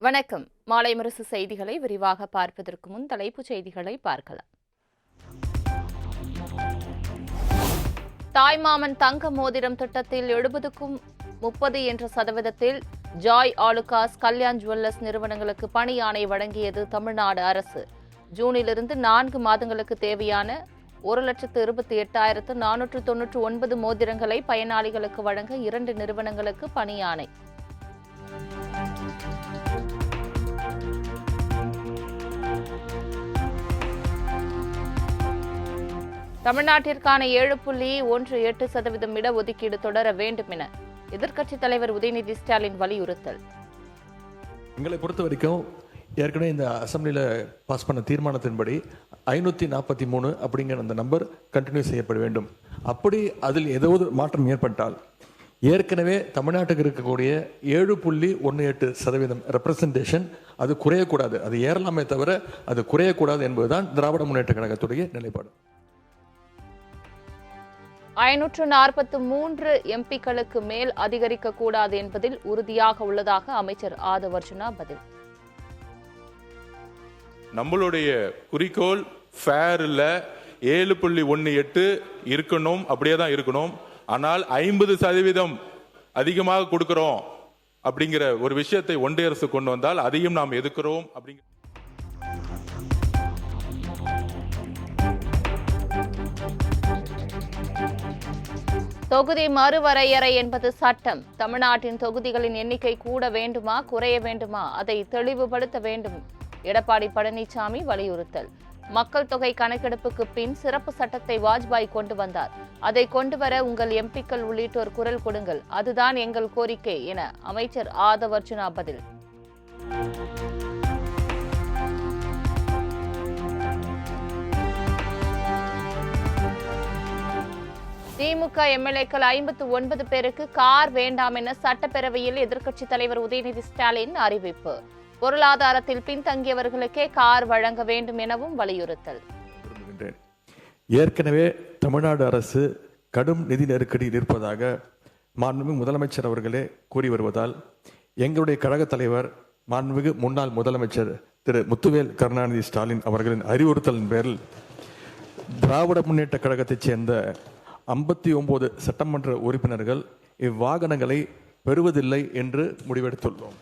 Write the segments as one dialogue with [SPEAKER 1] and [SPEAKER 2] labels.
[SPEAKER 1] வணக்கம். மாலை முரசு செய்திகளை விரிவாக பார்ப்பதற்கு முன் தலைப்புச் செய்திகளை பார்க்கலாம். தாய்மாமன் தங்க மோதிரம் திட்டத்தில் 70க்கும் 30 என்ற சதவீதத்தில் ஜாய் ஆலுகாஸ், கல்யாண் ஜுவல்லர்ஸ் நிறுவனங்களுக்கு பணி ஆணை வழங்கியது தமிழ்நாடு அரசு. ஜூனிலிருந்து 4 மாதங்களுக்கு தேவையான 1,28,499 மோதிரங்களை பயனாளிகளுக்கு வழங்க 2 நிறுவனங்களுக்கு பணி ஆணை. தமிழ்நாட்டிற்கான 7.18% இடஒதுக்கீடு தொடர வேண்டும் என எதிர்க்கட்சித் தலைவர் உதயநிதி ஸ்டாலின் வலியுறுத்தல்.
[SPEAKER 2] எங்களை பொறுத்த வரைக்கும் ஏற்கனவே இந்த அசம்பிளியில் பாஸ் பண்ண தீர்மானத்தின்படி 543 அப்படிங்கிற அந்த நம்பர் கண்டினியூ செய்யப்பட வேண்டும். அப்படி அதில் ஏதாவது மாற்றம் ஏற்பட்டால் ஏற்கனவே தமிழ்நாட்டுக்கு இருக்கக்கூடிய 7.18% ரெப்ரசன்டேஷன் அது குறையக்கூடாது, அது ஏறலாமே தவிர அது குறையக்கூடாது என்பதுதான் திராவிட முன்னேற்ற கழகத்துடைய நிலைப்பாடு.
[SPEAKER 1] 543 எம்பிக்களுக்கு மேல் அதிகரிக்கக்கூடாது என்பதில் உறுதியாக உள்ளதாக அமைச்சர் ஆதவ் அர்ஜுனா பதில்.
[SPEAKER 3] நம்மளுடைய குறிக்கோள் ஃபேர்ல 7.18 இருக்கணும், அப்படியே தான் இருக்கணும். ஆனால் 50% அதிகமாக கொடுக்கிறோம் அப்படிங்கிற ஒரு விஷயத்தை ஒன்றிய அரசு கொண்டு வந்தால் அதையும் நாம் எதிர்க்கிறோம்.
[SPEAKER 1] தொகுதி மறுவரையறை என்பது சட்டம். தமிழ்நாட்டின் தொகுதிகளின் எண்ணிக்கை கூட வேண்டுமா குறைய வேண்டுமா அதை தெளிவுபடுத்த வேண்டும். எடப்பாடி பழனிசாமி வலியுறுத்தல். மக்கள் தொகை கணக்கெடுப்புக்கு பின் சிறப்பு சட்டத்தை வாஜ்பாய் கொண்டு வந்தார். அதை கொண்டுவர உங்கள் எம்பிக்கள் உள்ளிட்டோர் குரல் கொடுங்கள், அதுதான் எங்கள் கோரிக்கை என அமைச்சர் ஆதவ் அர்ஜுனா பதில். திமுக எம்எல்ஏக்கள் 59 பேருக்கு கார் வேண்டாம் என சட்டப்பேரவையில் எதிர்க்கட்சித் தலைவர் உதயநிதி ஸ்டாலின் அறிவிப்பு. பொருளாதாரத்தில் பின்தங்கியவர்களுக்கே கார் வழங்க வேண்டும் எனவும் வலியுறுத்தல்.
[SPEAKER 2] ஏற்கனவே தமிழ்நாடு அரசு கடும் நிதி நெருக்கடியில் இருப்பதாக மாண்புமிகு முதலமைச்சர் அவர்களே கூறி வருவதால் எங்களுடைய கழக தலைவர் மாண்புமிகு முன்னாள் முதலமைச்சர் திரு முத்துவேல் கருணாநிதி ஸ்டாலின் அவர்களின் அறிவுறுத்தலின் பேரில் திராவிட முன்னேற்ற கழகத்தைச் சேர்ந்த 59 சட்டமன்ற உறுப்பினர்கள் இவ்வாகனங்களை பெறுவதில்லை என்று முடிவெடுத்துள்ளோம்.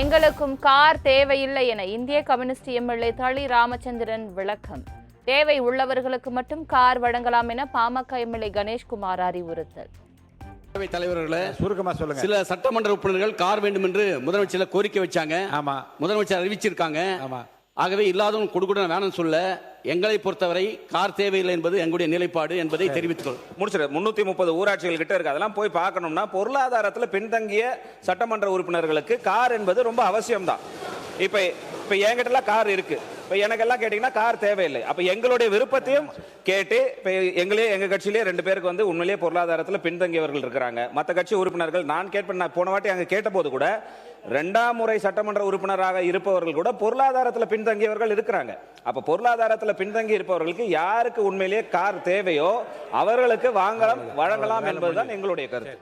[SPEAKER 1] எங்களுக்கும் கார் தேவையில்லை என இந்திய கம்யூனிஸ்ட் எம்எல்ஏ தளி ராமச்சந்திரன் விளக்கம். தேவை உள்ளவர்களுக்கு மட்டும் கார் வழங்கலாம் என பாமக எம்எல்ஏ கணேஷ்குமார் அறிவுறுத்தல்.
[SPEAKER 4] தலைவர்களே, சுருக்கமா சொல்லுங்க. சில சட்டமன்ற உறுப்பினர்கள் கார் வேண்டும் என்று முதலமைச்சர் கோரிக்கை வச்சாங்க. ஆமா, முதலமைச்சர் அறிவிச்சிருக்காங்க. ஆமா, ஆகவே இல்லாதவங்க கொடுக்க வேணும்னு சொல்ல, எங்களை பொறுத்தவரை கார் தேவையில்லை என்பது எங்களுடைய நிலைப்பாடு என்பதை தெரிவித்துக்
[SPEAKER 5] முடிச்சிரு. 330 ஊராட்சிகள் கிட்ட இருக்கு. அதெல்லாம் போய் பார்க்கணும்னா பொருளாதாரத்தில் பின்தங்கிய சட்டமன்ற உறுப்பினர்களுக்கு கார் என்பது ரொம்ப அவசியம்தான். இப்ப என்கிட்ட கார் இருக்கு, இப்ப எனக்கெல்லாம் கேட்டீங்கன்னா கார் தேவையில்லை. அப்ப எங்களுடைய விருப்பத்தையும் கேட்டு, இப்ப எங்க கட்சியிலே 2 பேருக்கு வந்து உண்மையிலேயே பொருளாதாரத்தில் பின்தங்கியவர்கள் இருக்கிறாங்க. மற்ற கட்சி உறுப்பினர்கள் நான் கேட்பேன், நான் போன வாட்டி அங்க கேட்ட போது கூட 2ஆம் முறை சட்டமன்ற உறுப்பினராக இருப்பவர்கள் கூட பொருளாதாரத்தில் பின்தங்கியவர்கள் இருக்கிறாங்க. அப்ப பொருளாதாரத்தில் பின்தங்கி இருப்பவர்களுக்கு யாருக்கு உண்மையிலேயே கார் தேவையோ அவர்களுக்கு வழங்கலாம் என்பதுதான் எங்களுடைய கருத்து.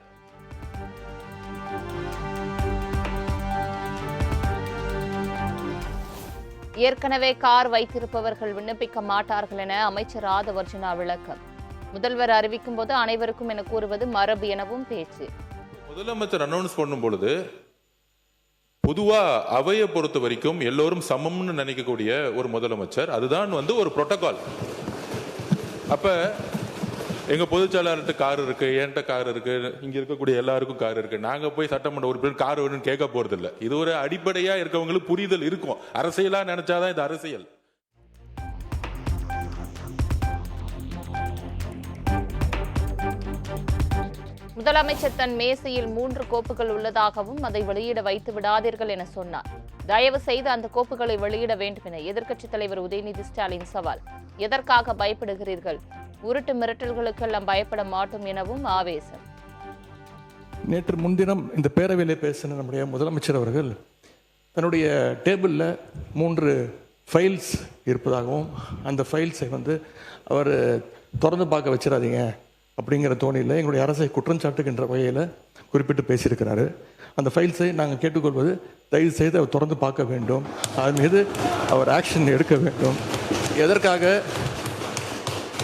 [SPEAKER 1] ஏற்கனவே கார் வைத்திருப்பவர்கள் விண்ணப்பிக்க மாட்டார்கள் என அமைச்சர் ஆதவ் அர்ஜுனா விளக்கம். முதல்வர் அறிவிக்கும் போது அனைவருக்கும் என கூறுவது மரபு எனவும் பேச்சு.
[SPEAKER 3] முதலமைச்சர் அனௌன்ஸ் பண்ணும் பொழுது பொதுவா அவையை பொறுத்த வரைக்கும் எல்லோரும் சமம்னு நினைக்கக்கூடிய ஒரு முதலமைச்சர், அதுதான் வந்து ஒரு புரோட்டோகால். அப்ப எங்க பொதுச்செயலாளர்கிட்ட கார் இருக்கு, என்கிட்ட கார் இருக்கு, இங்க இருக்கக்கூடிய எல்லாருக்கும் கார் இருக்கு. நாங்க போய் சட்டமன்ற உறுப்பினர் கார் வேணும்னு கேட்க போறது இல்லை. இது ஒரு அடிப்படையா இருக்கவங்களுக்கு புரிதல் இருக்கும். அரசியலா நினைச்சாதான் இது அரசியல்.
[SPEAKER 1] முதலமைச்சர் தன் மேசையில் 3 கோப்புகள் உள்ளதாகவும் அதை வெளியிட வைத்து விடாதீர்கள் என சொன்னார். தயவு செய்து அந்த கோப்புகளை வெளியிட வேண்டும் என எதிர்க்கட்சித் தலைவர் உதயநிதி ஸ்டாலின் சவால். எதற்காக பயப்படுகிறீர்கள்? உருட்டு மிரட்டல்களுக்கெல்லாம் பயப்பட மாட்டோம் எனவும் ஆவேசம்.
[SPEAKER 2] நேற்று முன்தினம் இந்த பேரவையிலே பேசின நம்முடைய முதலமைச்சர் அவர்கள் தன்னுடைய டேபிளில் 3 ஃபைல்ஸ் இருப்பதாகவும் அந்த ஃபைல்ஸை அவர் திறந்து பார்க்க வச்சிடாதீங்க அப்படிங்கிற தோணியில் எங்களுடைய அரசை குற்றஞ்சாட்டுகின்ற வகையில் குறிப்பிட்டு பேசியிருக்கிறாரு. அந்த ஃபைல்ஸை நாங்கள் கேட்டுக்கொள்வது, தயவு செய்து அவர் திறந்து பார்க்க வேண்டும், அதன் மீது அவர் ஆக்ஷன் எடுக்க வேண்டும்.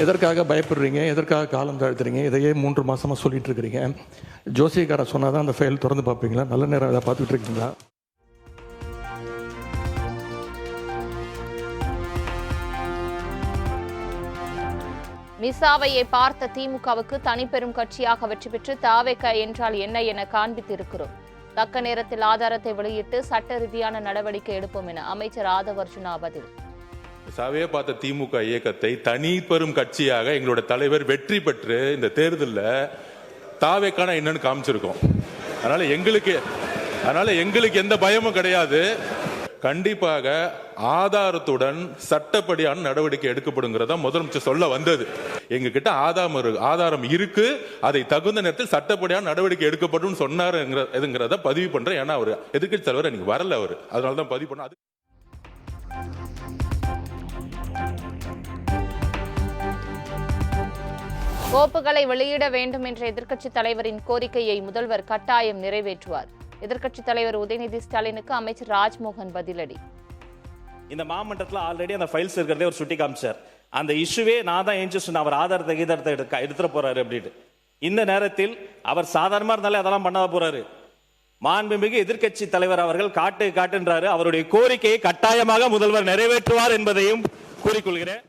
[SPEAKER 2] எதற்காக பயப்படுறீங்க, எதற்காக காலம் தாழ்த்துறீங்க, இதையே 3 மாதமாக சொல்லிட்டு இருக்கிறீங்க. ஜோசியக்காரன் சொன்னால் தான் அந்த ஃபைல் திறந்து பார்ப்பீங்களா? நல்ல நேரம் அதை பார்த்துட்டு இருக்கீங்களா?
[SPEAKER 1] மிசாவையை பார்த்த திமுகவுக்கு தனிப்பெரும் கட்சியாக வெற்றி பெற்று தாவேக என்றால் என்ன என காண்பித்திருக்கிறோம். தக்க நேரத்தில் ஆதாரத்தை வெளியிட்டு சட்ட ரீதியான நடவடிக்கை எடுப்போம் என அமைச்சர் ஆதவ் அர்ஜுனா பதில்.
[SPEAKER 3] மிசாவையே பார்த்த திமுக இயக்கத்தை தனிப்பெரும் கட்சியாக எங்களோட தலைவர் வெற்றி பெற்று இந்த தேர்தலில் தாவேக்கான என்னன்னு காமிச்சிருக்கோம். அதனால எங்களுக்கு எந்த பயமும் கிடையாது. கண்டிப்பாக ஆதாரத்துடன் சட்டப்படியான நடவடிக்கை எடுக்கப்படுங்கிறதா முதலமைச்சர் சொல்ல வந்தது. எங்க கிட்ட ஆதாரம் இருக்கு, அதை தகுந்த நேரத்தில் சட்டப்படியான நடவடிக்கை எடுக்கப்படும் சொன்னாருங்கிறத பதிவு பண்றேன். ஏன்னா அவர் எதிர்க்கட்சி தலைவர் இன்னைக்கு வரல, அவர் அதனாலதான் பதிவு பண்ண.
[SPEAKER 1] கோப்புகளை வெளியிட வேண்டும் என்ற எதிர்க்கட்சித் தலைவரின் கோரிக்கையை முதல்வர் கட்டாயம் நிறைவேற்றுவார். எதிர்க்கட்சித் தலைவர் உதயநிதி ஸ்டாலினுக்கு அமைச்சர் ராஜ்மோகன் பதிலடி.
[SPEAKER 6] இந்த மாமன்றத்தில் ஆல்ரெடி அந்த ஃபைல்ஸ் இருக்கிறதே ஒரு சுட்டி காமிச்சார். அந்த இஷ்யூவே நான் தான் ஏஞ்சி சொன்ன, அவர் ஆதாரத்தை எடுத்துட போறாரு அப்படின்னு. இந்த நேரத்தில் அவர் சாதாரணமா இருந்தாலே அதெல்லாம் பண்ண போறாரு. மாண்புமிகு எதிர்க்கட்சி தலைவர் அவர்கள் காட்டுன்றாரு. அவருடைய கோரிக்கையை கட்டாயமாக முதல்வர் நிறைவேற்றுவார் என்பதையும் கூறிக்கொள்கிறேன்.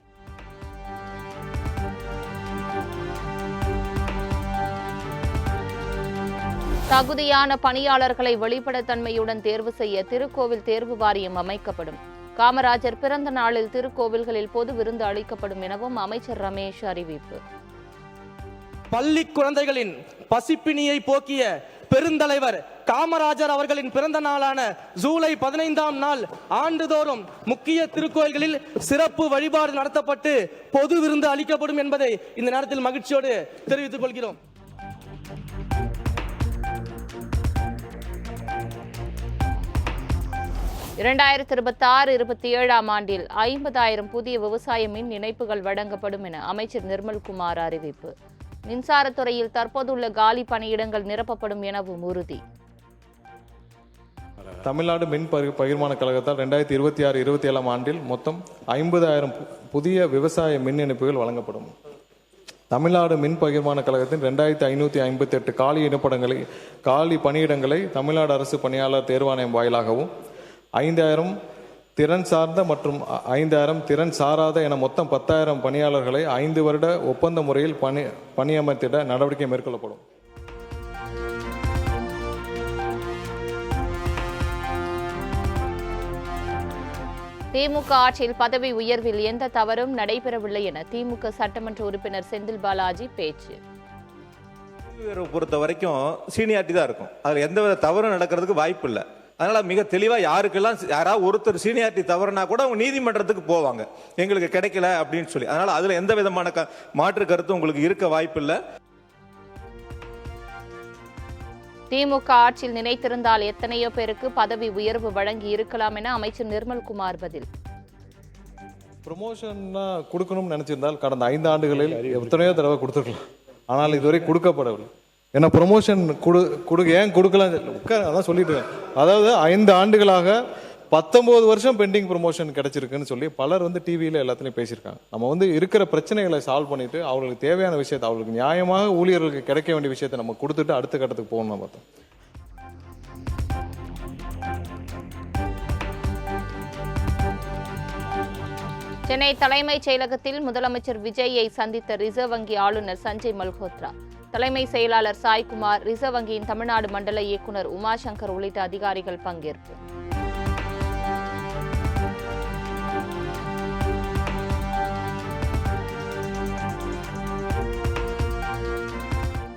[SPEAKER 1] தகுதியான பணியாளர்களை வெளிப்படைத்தன்மையுடன் தேர்வு செய்ய திருக்கோவில் தேர்வு வாரியம் அமைக்கப்படும். காமராஜர் பிறந்த நாளில் திருக்கோவில்களில் பொது விருந்து அளிக்கப்படும் எனவும் அமைச்சர் ரமேஷ் அறிவிப்பு.
[SPEAKER 7] பள்ளி குழந்தைகளின் பசிப்பினியை போக்கிய பெருந்தலைவர் காமராஜர் அவர்களின் பிறந்த நாளான ஜூலை 15ஆம் நாள் ஆண்டுதோறும் முக்கிய திருக்கோயில்களில் சிறப்பு வழிபாடு நடத்தப்பட்டு பொது விருந்து அளிக்கப்படும் என்பதை இந்த நேரத்தில் மகிழ்ச்சியோடு தெரிவித்துக் கொள்கிறோம்.
[SPEAKER 1] இரண்டாயிரத்தி 26-27 ஆண்டில் 50,000 புதிய விவசாய மின் இணைப்புகள் வழங்கப்படும் என அமைச்சர் நிர்மல்குமார் அறிவிப்பு. மின்சாரத்துறையில் தற்போதுள்ள காலி பணியிடங்கள் நிரப்பப்படும் எனவும் உறுதி.
[SPEAKER 8] தமிழ்நாடு மின் பகிர்மான கழகத்தால் 2026-27 ஆண்டில் மொத்தம் 50,000 புதிய விவசாய மின் இணைப்புகள் வழங்கப்படும். தமிழ்நாடு மின் பகிர்மான கழகத்தின் 2558 காலி பணியிடங்களை தமிழ்நாடு அரசு பணியாளர் தேர்வாணையம் வாயிலாகவும் 5,000 திறன் சார்ந்த மற்றும் 5,000 திறன் சாராத என மொத்தம் 10,000 பணியாளர்களை 5 வருட ஒப்பந்த முறையில் பணியமர்த்திட நடவடிக்கை மேற்கொள்ளப்படும்.
[SPEAKER 1] திமுக ஆட்சியில் பதவி உயர்வில் எந்த தவறும் நடைபெறவில்லை என திமுக சட்டமன்ற உறுப்பினர் செந்தில் பாலாஜி பேச்சு.
[SPEAKER 9] பொறுத்த வரைக்கும் சீனியாரிட்டி தான் இருக்கும், அதுல எந்த தவறும் நடக்கிறதுக்கு வாய்ப்பு இல்லை. அதனால மிக தெளிவா யாராவது ஒருத்தர் சீனியாரிட்டி தவறுனா கூட அவங்க நீதிமன்றத்துக்கு போவாங்க, எங்களுக்கு கிடைக்கல அப்படின்னு சொல்லி. அதனால அதுல எந்த விதமான மாற்று கருத்து உங்களுக்கு இருக்க வாய்ப்பு இல்லை.
[SPEAKER 1] திமுக ஆட்சியில் நினைத்திருந்தால் எத்தனையோ பேருக்கு பதவி உயர்வு வழங்கி இருக்கலாம் என அமைச்சர் நிர்மல்குமார் பதில்.
[SPEAKER 8] ப்ரொமோஷன் கொடுக்கணும்னு நினைச்சிருந்தால் கடந்த 5 ஆண்டுகளில் எத்தனையோ தடவை கொடுத்துருக்கலாம், ஆனால் இதுவரை கொடுக்கப்படவில்லை. ஏன்னா ப்ரொமோஷன் ஏன் கொடுக்கலாம் அதான் சொல்லிட்டு. அதாவது 5 ஆண்டுகளாக 19 வருஷம் பெண்டிங் ப்ரொமோஷன் கிடைச்சிருக்குன்னு சொல்லி பலர் டிவியில் எல்லாத்துலையும் பேசியிருக்காங்க. நம்ம இருக்கிற பிரச்சனைகளை சால்வ் பண்ணிட்டு அவங்களுக்கு தேவையான விஷயத்தை, அவங்களுக்கு நியாயமாக ஊழியர்களுக்கு கிடைக்க வேண்டிய விஷயத்தை நம்ம கொடுத்துட்டு அடுத்த கட்டத்துக்கு போகணும் பார்த்தோம்.
[SPEAKER 1] சென்னை தலைமைச் செயலகத்தில் முதலமைச்சர் விஜயை சந்தித்த ரிசர்வ் வங்கி ஆளுநர் சஞ்சய் மல்ஹோத்ரா, தலைமை செயலாளர் சாய்குமார், ரிசர்வ் வங்கியின் தமிழ்நாடு மண்டல இயக்குநர் உமாசங்கர் உள்ளிட்ட அதிகாரிகள் பங்கேற்பு.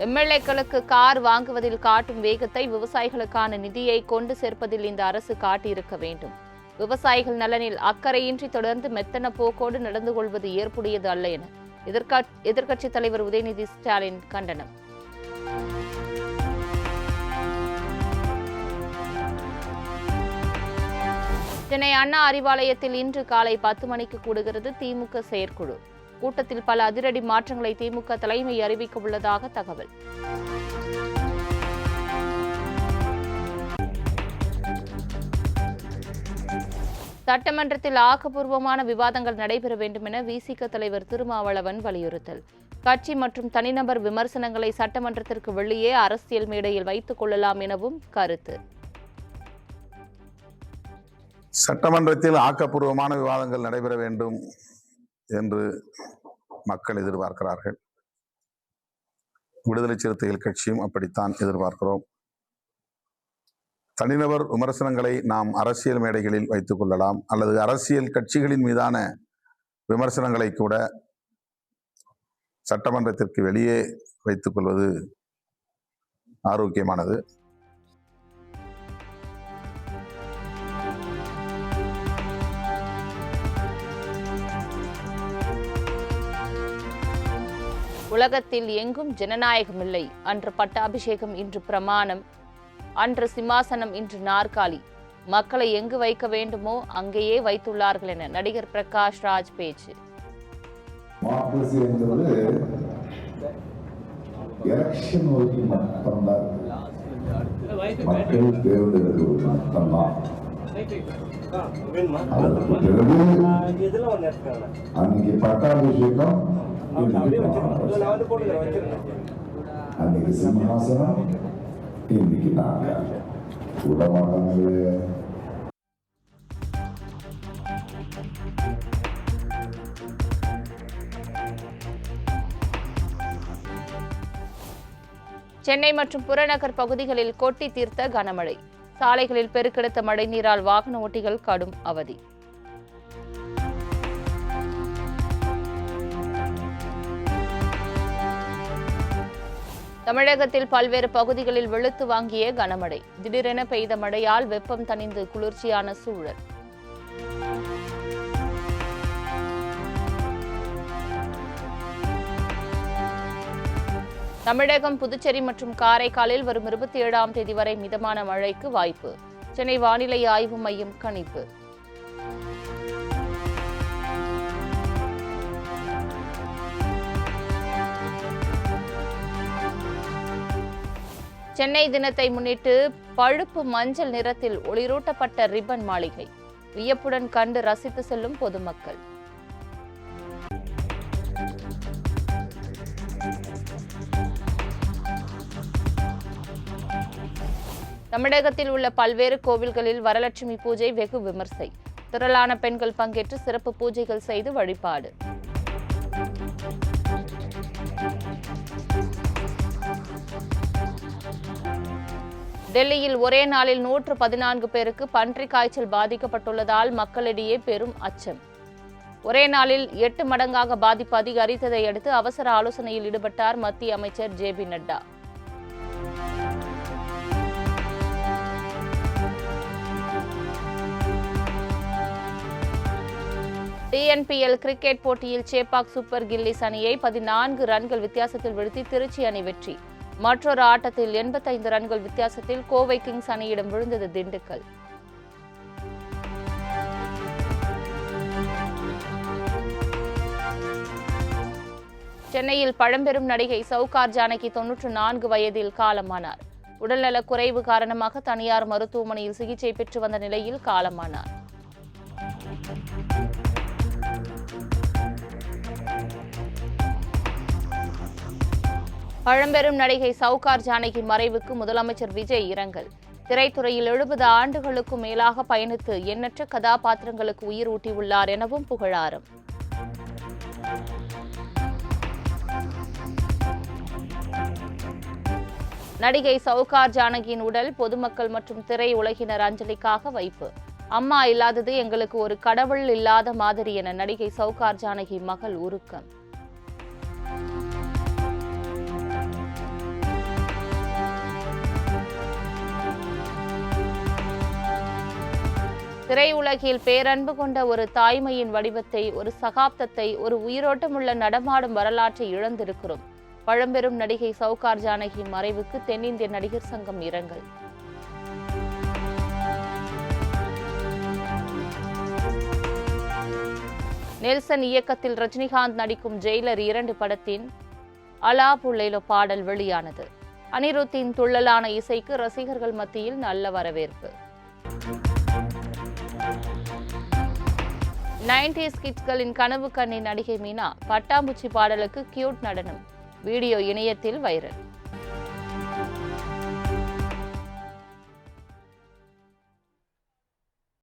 [SPEAKER 1] எம்எல்ஏக்களுக்கு கார் வாங்குவதில் காட்டும் வேகத்தை விவசாயிகளுக்கான நிதியை கொண்டு சேர்ப்பதில் இந்த அரசு காட்டியிருக்க வேண்டும். விவசாயிகள் நலனில் அக்கறையின்றி தொடர்ந்து மெத்தன போக்கோடு நடந்து கொள்வது ஏற்புடையது அல்ல என எதிர்க்கட்சித் தலைவர் உதயநிதி ஸ்டாலின் கண்டனம். சென்னை அண்ணா அறிவாலயத்தில் இன்று காலை 10 மணிக்கு கூடுகிறது திமுக செயற்குழு. கூட்டத்தில் பல அதிரடி மாற்றங்களை திமுக தலைமை அறிவிக்க உள்ளதாக தகவல். சட்டமன்றத்தில் ஆக்கப்பூர்வமான விவாதங்கள் நடைபெற வேண்டும் என விசிக தலைவர் திருமாவளவன் வலியுறுத்தல். கட்சி மற்றும் தனிநபர் விமர்சனங்களை சட்டமன்றத்திற்கு வெளியே அரசியல் மேடையில் வைத்துக் கொள்ளலாம் எனவும் கருத்து.
[SPEAKER 10] சட்டமன்றத்தில் ஆக்கப்பூர்வமான விவாதங்கள் நடைபெற வேண்டும் என்று மக்கள் எதிர்பார்க்கிறார்கள். விடுதலை சிறுத்தைகள் கட்சியும் அப்படித்தான் எதிர்பார்க்கிறோம். தனிநபர் விமர்சனங்களை நாம் அரசியல் மேடைகளில் வைத்துக் கொள்ளலாம், அல்லது அரசியல் கட்சிகளின் மீதான விமர்சனங்களை கூட சட்டமன்றத்திற்கு வெளியே வைத்துக் கொள்வது ஆரோக்கியமானது.
[SPEAKER 1] உலகத்தில் எங்கும் ஜனநாயகம் இல்லை. அன்று பட்டாபிஷேகம், இன்று பிரமாணம், அன்று சிம்மாசனம், இன்று நாற்காலி. மக்களை எங்கு வைக்க வேண்டுமோ அங்கேயே வைத்துள்ளார்கள் என நடிகர் பிரகாஷ் ராஜ் பேச்சு.
[SPEAKER 11] அன்னைக்கு பட்டாபிஷேகம், அன்னைக்கு சிம்ஹாசனம், இன்னைக்கு நாங்க விடமாட்டாங்களே.
[SPEAKER 1] சென்னை மற்றும் புறநகர் பகுதிகளில் கொட்டி தீர்த்த கனமழை. சாலைகளில் பெருக்கெடுத்த மழைநீரால் வாகன ஓட்டிகள் கடும் அவதி. தமிழகத்தில் பல்வேறு பகுதிகளில் வெளுத்து வாங்கிய கனமழை. திடீரென பெய்த மழையால் வெப்பம் தணிந்து குளிர்ச்சியான சூழல். தமிழகம், புதுச்சேரி மற்றும் காரைக்காலில் வரும் 27ஆம் தேதி வரை மிதமான மழைக்கு வாய்ப்பு. சென்னை வானிலை ஆய்வு மையம் கணிப்பு. சென்னை தினத்தை முன்னிட்டு பழுப்பு மஞ்சள் நிறத்தில் ஒளிரூட்டப்பட்ட ரிப்பன் மாளிகை. வியப்புடன் கண்டு ரசித்து செல்லும் பொதுமக்கள். தமிழகத்தில் உள்ள பல்வேறு கோவில்களில் வரலட்சுமி பூஜை வெகு விமர்சை. திரளான பெண்கள் பங்கேற்று சிறப்பு பூஜைகள் செய்து வழிபாடு. டெல்லியில் ஒரே நாளில் 114 பேருக்கு பன்றிக் காய்ச்சல் பாதிக்கப்பட்டுள்ளதால் மக்களிடையே பெரும் அச்சம். ஒரே நாளில் 8 மடங்காக பாதிப்பு அதிகரித்ததை அடுத்து அவசர ஆலோசனையில் ஈடுபட்டார் மத்திய அமைச்சர் ஜே.பி. நட்டா. TNPL கிரிக்கெட் போட்டியில் சேப்பாக் சூப்பர் கில்லிஸ் அணியை 14 ரன்கள் வித்தியாசத்தில் வீழ்த்தி திருச்சி அணி வெற்றி. மற்றொரு ஆட்டத்தில் 85 ரன்கள் வித்தியாசத்தில் கோவை கிங்ஸ் அணியிடம் விழுந்தது திண்டுக்கல். சென்னையில் பழம்பெரும் நடிகை சவுகார் ஜானகி 94 வயதில் காலமானார். உடல்நலக் குறைவு காரணமாக தனியார் மருத்துவமனையில் சிகிச்சை பெற்று வந்த நிலையில் காலமானார். பழம்பெரும் நடிகை சவுகார் ஜானகி மறைவுக்கு முதலமைச்சர் விஜய் இரங்கல். திரைத்துறையில் 70 ஆண்டுகளுக்கும் மேலாக பயணித்து எண்ணற்ற கதாபாத்திரங்களுக்கு உயிர் ஊட்டியுள்ளார் எனவும் புகழாரம். நடிகை சவுகார் ஜானகியின் உடல் பொதுமக்கள் மற்றும் திரை உலகினர் அஞ்சலிக்காக வைப்பு. அம்மா இல்லாதது எங்களுக்கு ஒரு கடவுள் இல்லாத மாதிரி என நடிகை சவுகார் ஜானகி மகள் உருக்கம். திரையுலகில் பேரன்பு கொண்ட ஒரு தாய்மையின் வடிவத்தை, ஒரு சகாப்தத்தை, ஒரு உயிரோட்டமுள்ள நடமாடும் வரலாற்றை இழந்திருக்கிறோம். பழம்பெரும் நடிகை சவுகார் ஜானகி மறைவுக்கு தென்னிந்திய நடிகர் சங்கம் இரங்கல். நெல்சன் இயக்கத்தில் ரஜினிகாந்த் நடிக்கும் ஜெயிலர் 2 படத்தின் அலா புள்ளைலோ பாடல் வெளியானது. அனிருத்தின் துள்ளலான இசைக்கு ரசிகர்கள் மத்தியில் நல்ல வரவேற்பு. 90s கிட்ஸ்களின் கனவு கண்ணி நடிகை மீனா பட்டாம்பூச்சி பாடலுக்கு கியூட் நடனம். வீடியோ இணையத்தில் வைரல்.